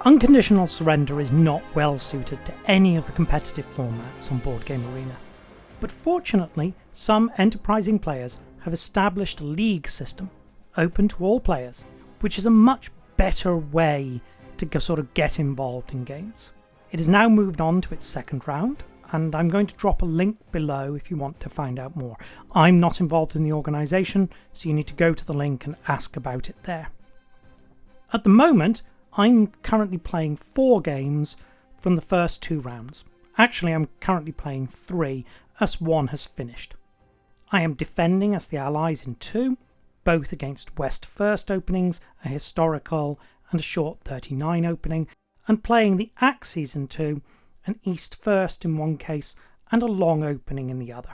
Unconditional surrender is not well suited to any of the competitive formats on Board Game Arena. But fortunately, some enterprising players have established a league system, open to all players, which is a much better way to sort of get involved in games. It has now moved on to its second round, and I'm going to drop a link below if you want to find out more. I'm not involved in the organisation, so you need to go to the link and ask about it there. At the moment, I'm currently playing 4 games from the first 2 rounds. Actually, I'm currently playing 3, as 1 has finished. I am defending as the Allies in 2, both against West First openings, a historical and a short 39 opening, and playing the Axis in 2, an East First in one case, and a long opening in the other.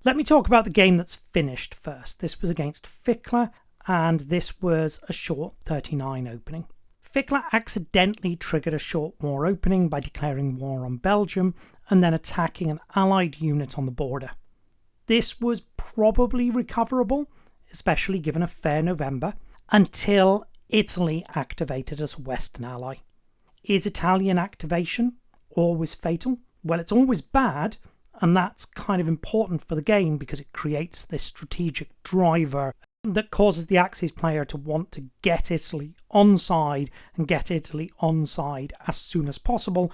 Let me talk about the game that's finished first. This was against Fikla, and this was a short 39 opening. Fikla accidentally triggered a short war opening by declaring war on Belgium and then attacking an allied unit on the border. This was probably recoverable, especially given a fair November, until Italy activated as a Western ally. Is Italian activation always fatal? Well, it's always bad, and that's kind of important for the game because it creates this strategic driver that causes the Axis player to want to get Italy onside and get Italy onside as soon as possible,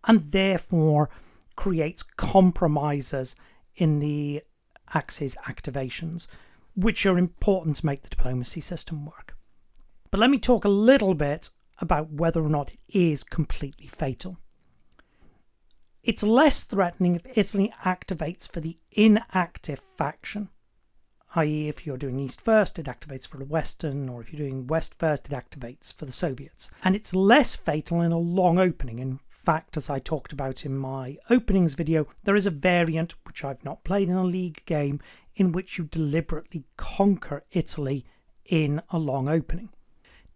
and therefore creates compromises in the Axis activations, which are important to make the diplomacy system work. But let me talk a little bit about whether or not it is completely fatal. It's less threatening if Italy activates for the inactive faction, i.e. if you're doing East First, it activates for the Western, or if you're doing West First, it activates for the Soviets. And it's less fatal in a long opening. In fact, as I talked about in my openings video, there is a variant, which I've not played in a league game, in which you deliberately conquer Italy in a long opening.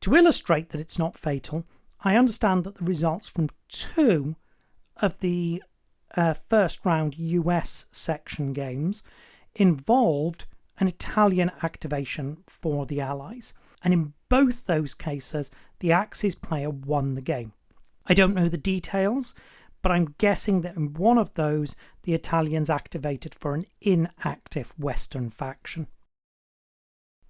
To illustrate that it's not fatal, I understand that the results from 2 of the first round US section games involved an Italian activation for the Allies, and in both those cases the Axis player won the game. I don't know the details, but I'm guessing that in one of those the Italians activated for an inactive Western faction.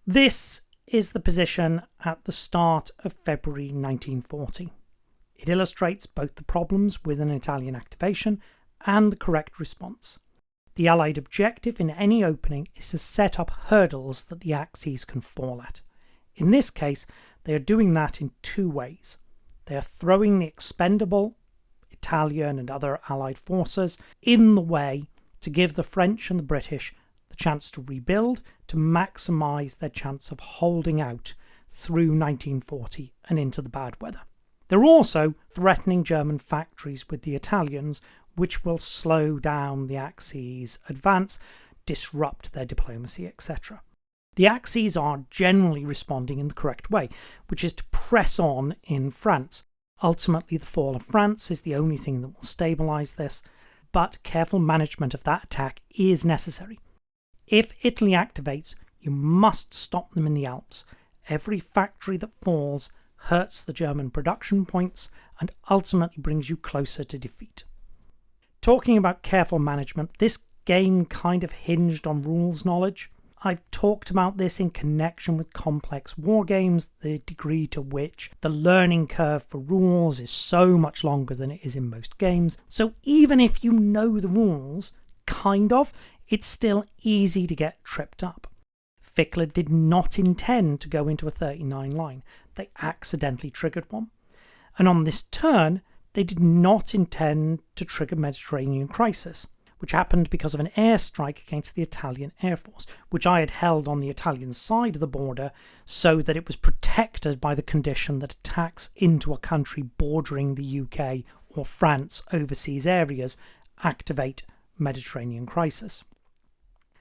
This is the position at the start of February 1940. It illustrates both the problems with an Italian activation and the correct response. The Allied objective in any opening is to set up hurdles that the Axis can fall at. In this case, they are doing that in 2 ways. They are throwing the expendable Italian and other Allied forces in the way to give the French and the British the chance to rebuild, to maximise their chance of holding out through 1940 and into the bad weather. They're also threatening German factories with the Italians, which will slow down the Axis' advance, disrupt their diplomacy, etc. The Axis are generally responding in the correct way, which is to press on in France. Ultimately, the fall of France is the only thing that will stabilise this, but careful management of that attack is necessary. If Italy activates, you must stop them in the Alps. Every factory that falls hurts the German production points and ultimately brings you closer to defeat. Talking about careful management, this game kind of hinged on rules knowledge. I've talked about this in connection with complex war games, the degree to which the learning curve for rules is so much longer than it is in most games. So even if you know the rules, it's still easy to get tripped up. Fikla did not intend to go into a 39 line. They accidentally triggered one. And on this turn, they did not intend to trigger Mediterranean crisis, which happened because of an airstrike against the Italian Air Force, which I had held on the Italian side of the border so that it was protected by the condition that attacks into a country bordering the UK or France overseas areas activate Mediterranean crisis.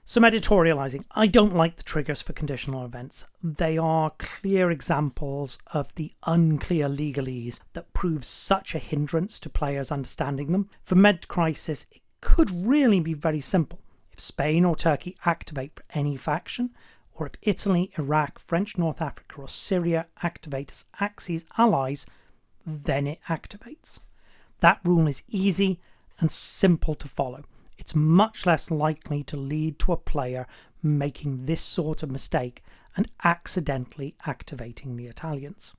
Some editorializing. I don't like the triggers for conditional events. They are clear examples of the unclear legalese that prove such a hindrance to players understanding them. For Med Crisis, it could really be very simple. If Spain or Turkey activate for any faction, or if Italy, Iraq, French North Africa or Syria activate as Axis allies, then it activates. That rule is easy and simple to follow. It's much less likely to lead to a player making this sort of mistake and accidentally activating the Italians.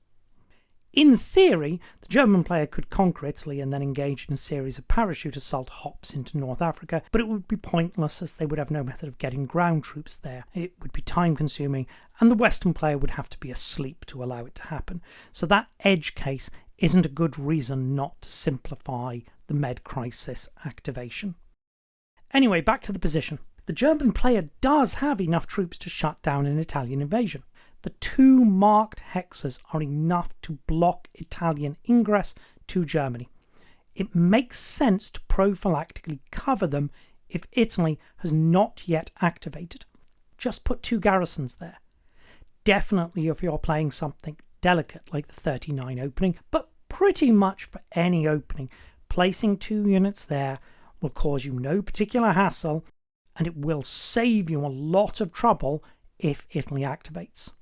In theory, the German player could conquer Italy and then engage in a series of parachute assault hops into North Africa, but it would be pointless as they would have no method of getting ground troops there. It would be time consuming, and the Western player would have to be asleep to allow it to happen. So that edge case isn't a good reason not to simplify the Med Crisis activation. Anyway, back to the position. The German player does have enough troops to shut down an Italian invasion. The 2 marked hexes are enough to block Italian ingress to Germany. It makes sense to prophylactically cover them if Italy has not yet activated. Just put 2 garrisons there. Definitely if you're playing something delicate like the 39 opening, but pretty much for any opening, placing 2 units there will cause you no particular hassle, and it will save you a lot of trouble if Italy activates.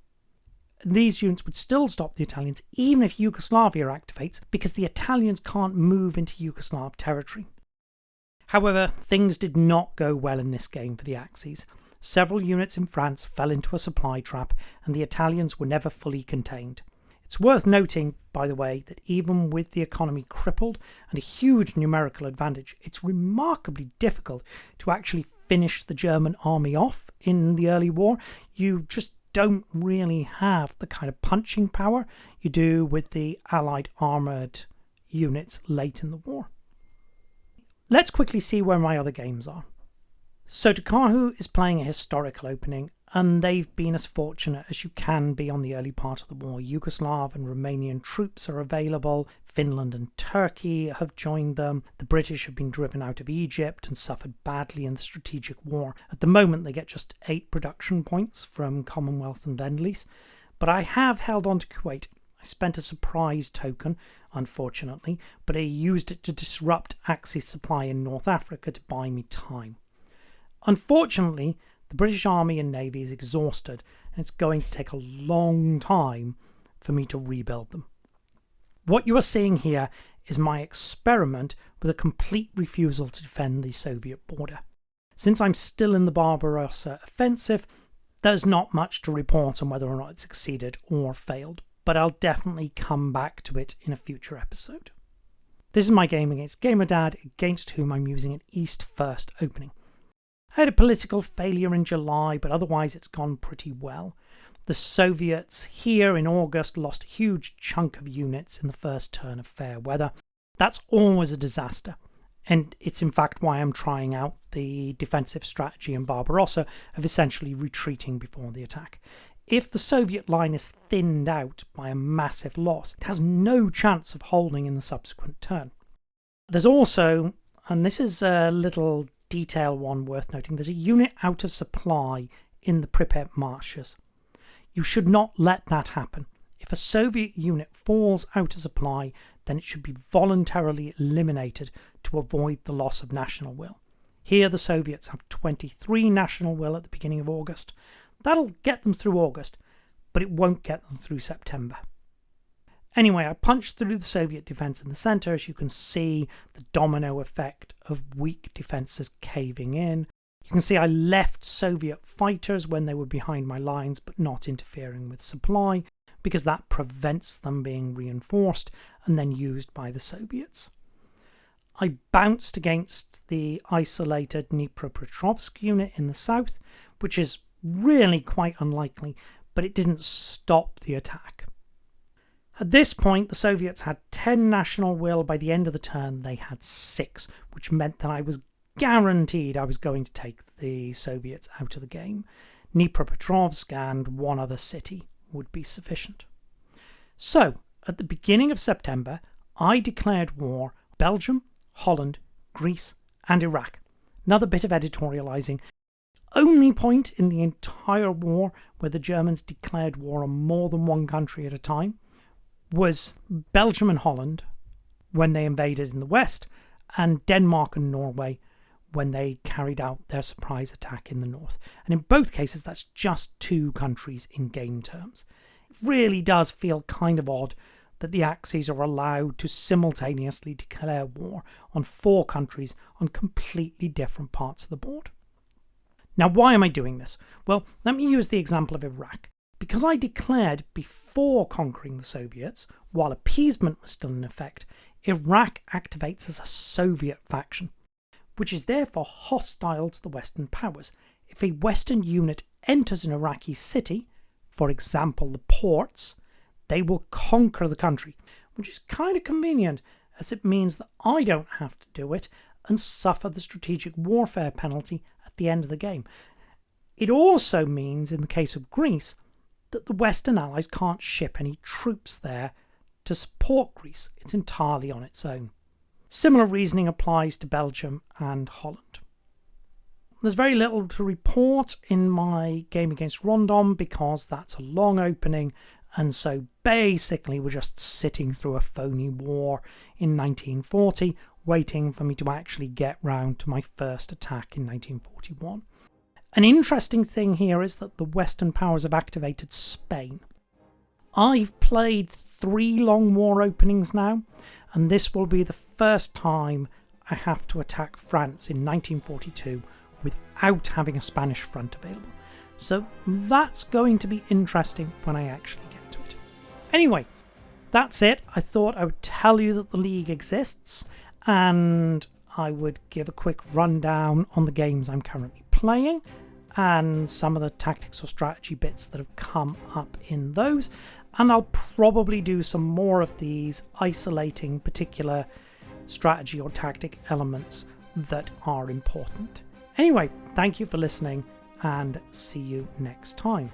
These units would still stop the Italians even if Yugoslavia activates, because the Italians can't move into Yugoslav territory. However, things did not go well in this game for the Axis. Several units in France fell into a supply trap, and the Italians were never fully contained. It's worth noting, by the way, that even with the economy crippled and a huge numerical advantage, it's remarkably difficult to actually finish the German army off in the early war. You just don't really have the kind of punching power you do with the Allied armoured units late in the war. Let's quickly see where my other games are. Sotakarhu is playing a historical opening, and they've been as fortunate as you can be on the early part of the war. Yugoslav and Romanian troops are available, Finland and Turkey have joined them, the British have been driven out of Egypt and suffered badly in the strategic war. At the moment they get just 8 production points from Commonwealth and Lend-Lease, but I have held on to Kuwait. I spent a surprise token, unfortunately, but I used it to disrupt Axis supply in North Africa to buy me time. Unfortunately, the British Army and Navy is exhausted, and it's going to take a long time for me to rebuild them. What you are seeing here is my experiment with a complete refusal to defend the Soviet border. Since I'm still in the Barbarossa offensive, there's not much to report on whether or not it succeeded or failed, but I'll definitely come back to it in a future episode. This is my game against Gamerdad, against whom I'm using an East First opening. I had a political failure in July, but otherwise it's gone pretty well. The Soviets here in August lost a huge chunk of units in the first turn of fair weather. That's always a disaster, and it's in fact why I'm trying out the defensive strategy in Barbarossa of essentially retreating before the attack. If the Soviet line is thinned out by a massive loss, it has no chance of holding in the subsequent turn. There's also, and this is a little detail one worth noting, there's a unit out of supply in the Pripyat marshes. You should not let that happen. If a Soviet unit falls out of supply, then it should be voluntarily eliminated to avoid the loss of national will. Here the Soviets have 23 national will at the beginning of August. That'll get them through August, but it won't get them through September. Anyway, I punched through the Soviet defence in the centre. As you can see, the domino effect of weak defences caving in. You can see I left Soviet fighters when they were behind my lines, but not interfering with supply, because that prevents them being reinforced and then used by the Soviets. I bounced against the isolated Dnipropetrovsk unit in the south, which is really quite unlikely, but it didn't stop the attack. At this point, the Soviets had 10 national will. By the end of the turn, they had 6, which meant that I was guaranteed I was going to take the Soviets out of the game. Dnipropetrovsk and one other city would be sufficient. So, at the beginning of September, I declared war on Belgium, Holland, Greece, and Iraq. Another bit of editorializing. Only point in the entire war where the Germans declared war on more than one country at a time was Belgium and Holland when they invaded in the west, and Denmark and Norway when they carried out their surprise attack in the north. And in both cases, that's just 2 countries in game terms. It really does feel kind of odd that the Axis are allowed to simultaneously declare war on 4 countries on completely different parts of the board. Now, why am I doing this? Well, let me use the example of Iraq. Because I declared before conquering the Soviets, while appeasement was still in effect, Iraq activates as a Soviet faction, which is therefore hostile to the Western powers. If a Western unit enters an Iraqi city, for example the ports, they will conquer the country, which is kind of convenient as it means that I don't have to do it and suffer the strategic warfare penalty at the end of the game. It also means, in the case of Greece, that the Western allies can't ship any troops there to support Greece. It's entirely on its own. Similar reasoning applies to Belgium and Holland. There's very little to report in my game against Rondom because that's a long opening, and so basically we're just sitting through a phony war in 1940, waiting for me to actually get round to my first attack in 1941. An interesting thing here is that the Western powers have activated Spain. I've played 3 long war openings now, and this will be the first time I have to attack France in 1942 without having a Spanish front available. So that's going to be interesting when I actually get to it. Anyway, that's it. I thought I would tell you that the League exists, and I would give a quick rundown on the games I'm currently playing and some of the tactics or strategy bits that have come up in those, and I'll probably do some more of these, isolating particular strategy or tactic elements that are important. Anyway, thank you for listening, and see you next time.